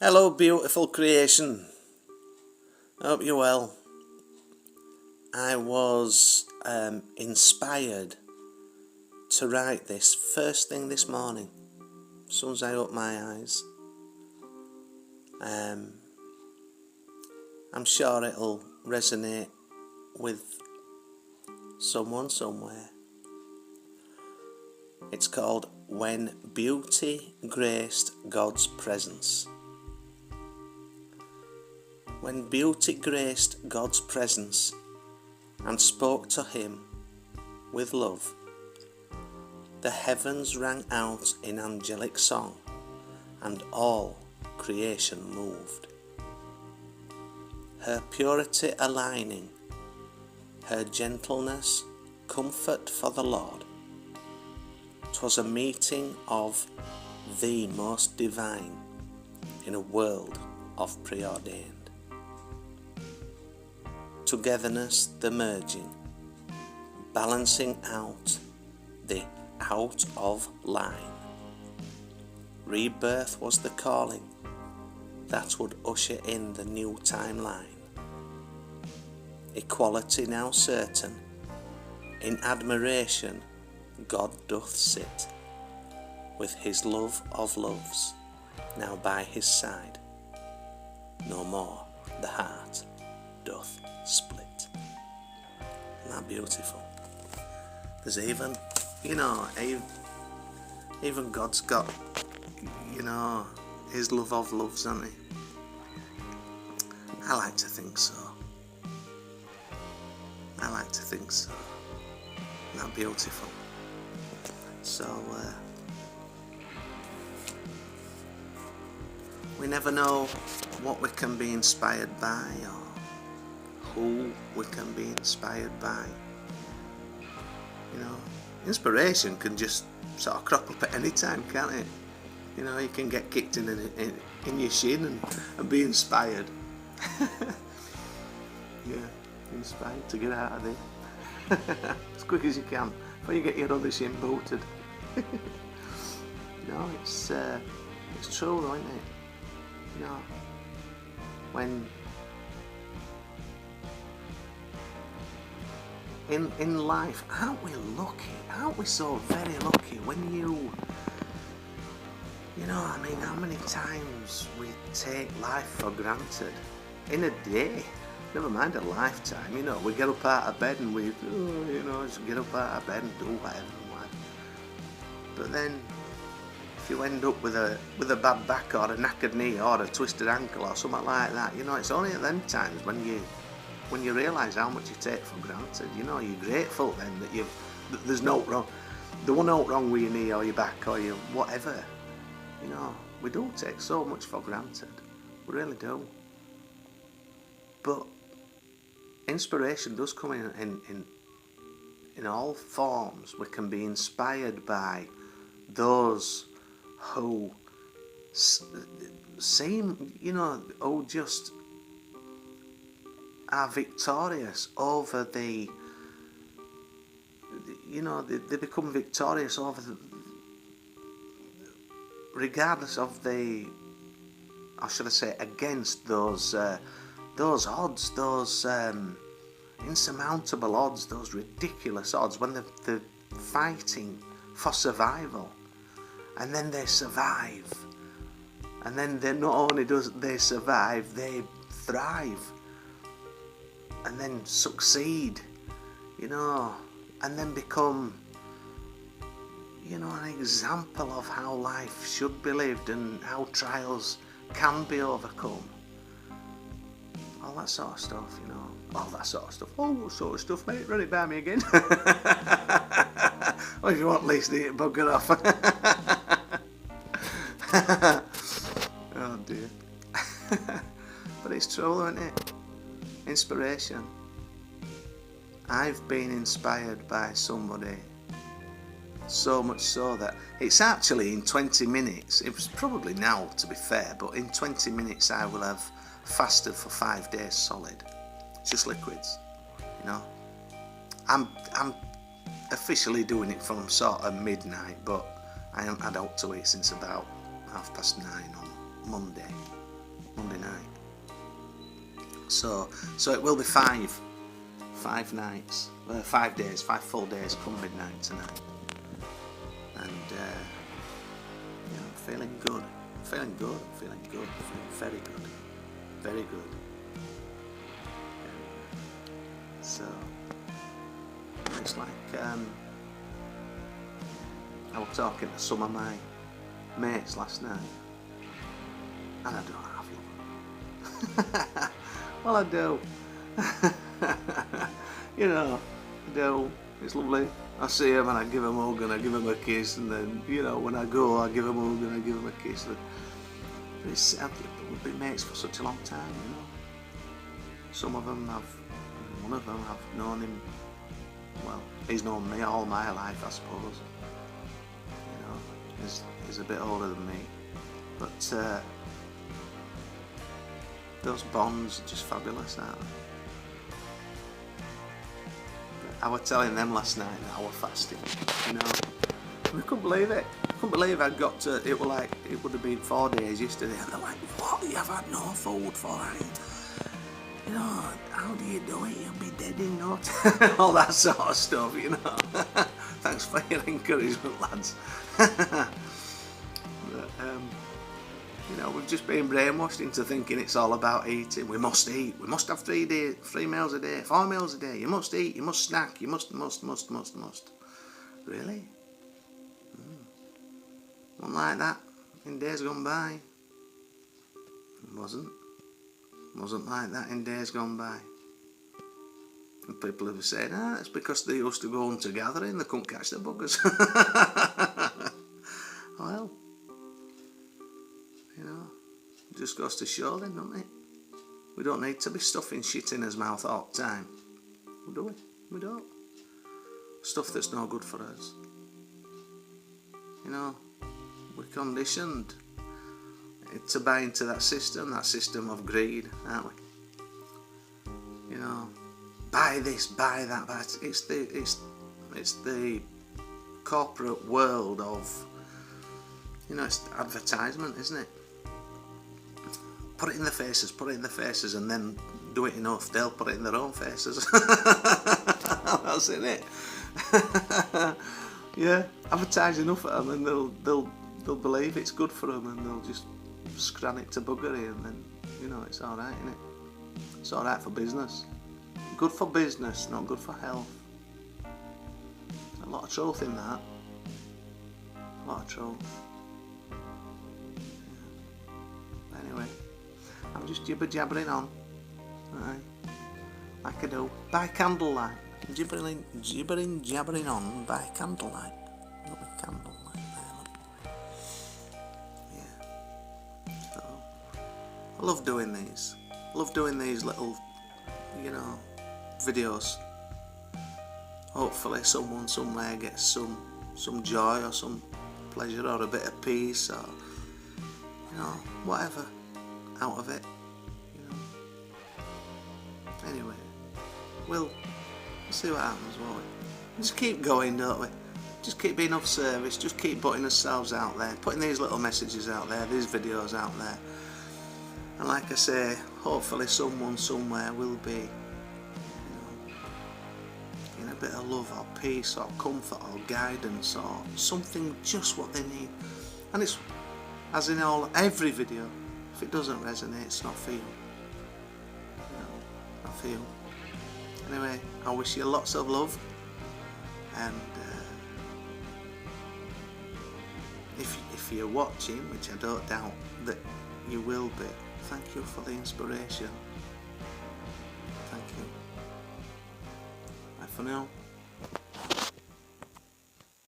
Hello, beautiful creation. Hope you're well. I was inspired to write this first thing this morning, as soon as I opened my eyes. I'm sure it'll resonate with someone somewhere. It's called When Beauty Graced God's Presence. When beauty graced God's presence and spoke to him with love, the heavens rang out in angelic song, and all creation moved. Her purity aligning, her gentleness, comfort for the Lord. 'Twas a meeting of the most divine in a world of preordained. Togetherness the merging, balancing out the out of line. Rebirth was the calling that would usher in the new timeline. Equality now certain, in admiration God doth sit, with his love of loves now by his side. No more the heart doth split. Isn't that beautiful? There's even God's got, his love of loves, hasn't he? I like to think so. Isn't that beautiful? So, we never know what we can be inspired by or who we can be inspired by. Inspiration can just sort of crop up at any time, can't it? You can get kicked in your shin and be inspired. Yeah, inspired to get out of there as quick as you can before you get your other shin booted. It's true though, isn't it? When in life, aren't we lucky? Aren't we so very lucky when how many times we take life for granted in a day, never mind a lifetime. We get up out of bed and just get up out of bed and do whatever. But then if you end up with a bad back or a knackered knee or a twisted ankle or something like that, it's only at them times when you realise how much you take for granted. You're grateful then that there's no wrong. There was no wrong with your knee or your back or your whatever. We do take so much for granted. We really do. But inspiration does come in all forms. We can be inspired by those who seem, who just are victorious over they become victorious over regardless of or should I say, against those odds, those insurmountable odds, those ridiculous odds, when they're fighting for survival, and then they survive, and then they not only do they survive, they thrive, and then succeed, and then become, an example of how life should be lived and how trials can be overcome. All that sort of stuff, all that sort of stuff. Oh, what sort of stuff, mate? Run it by me again. Well, if you want listening, it bugger off. Oh dear. But it's true, isn't it? Inspiration. I've been inspired by somebody, so much so that it's actually in 20 minutes, it was probably now to be fair, but in 20 minutes I will have fasted for 5 days solid, just liquids. I'm officially doing it from sort of midnight, but I haven't had out to eat since about 9:30 Monday night. So it will be 5 nights, 5 days, 5 full days come midnight tonight. And yeah, I'm feeling good. I'm feeling very good. Very good. So it's like I was talking to some of my mates last night, and I don't have love. Well, I do. You know, I do. It's lovely. I see him and I give him a hug and I give him a kiss, and then, you know, when I go, I give him a hug and I give him a kiss. We've been mates for such a long time, you know. Some of them one of them I've known him, well, he's known me all my life, I suppose. You know, he's a bit older than me, but those bonds are just fabulous, aren't they? I was telling them last night that I was fasting, you know. And I couldn't believe it. I couldn't believe I'd got to, it would have been 4 days yesterday, and they're like, what, you have had no food for it? You know, how do you do it? You'll be dead in no time. All that sort of stuff, you know. Thanks for your encouragement, lads. But, you know, we've just been brainwashed into thinking it's all about eating. We must eat. We must have 3 meals a day, 4 meals a day. You must eat. You must snack. You must. Really? Wasn't like that in days gone by. It wasn't like that in days gone by. And people have said, it's because they used to go hunter gathering, they couldn't catch the buggers. Well, you know, it just goes to show then, doesn't it? We don't need to be stuffing shit in his mouth all the time. Do we? We don't. Stuff that's no good for us. You know, we're conditioned to buy into that system of greed, aren't we? You know, buy this, buy that, it's the corporate world of, you know, it's advertisement, isn't it? Put it in the faces, and then do it enough, they'll put it in their own faces. That's it. Yeah, advertise enough at them, and they'll believe it's good for them, and they'll just scran it to buggery, and then, you know, it's alright, isn't it? It's alright for business. Good for business, not good for health. A lot of truth in that. A lot of truth. Yeah. Anyway, I'm just jibber-jabbering on. Right. Like I do. By candlelight. Jabbering on by candlelight. Not with candlelight there. Yeah. So, I love doing these. I love doing these little, you know, videos. Hopefully someone somewhere gets some joy or some pleasure or a bit of peace or, you know, whatever out of it, you know. Anyway, we'll see what happens, won't we? Just keep going, don't we? Just keep being of service, just keep putting ourselves out there, putting these little messages out there, these videos out there. And like I say, hopefully someone somewhere will be, you know, in a bit of love or peace or comfort or guidance or something, just what they need. And it's, as in every video, if it doesn't resonate, it's not for you. You know, not for you. Anyway, I wish you lots of love, and if you're watching, which I don't doubt that you will be, thank you for the inspiration. Thank you. Bye for now.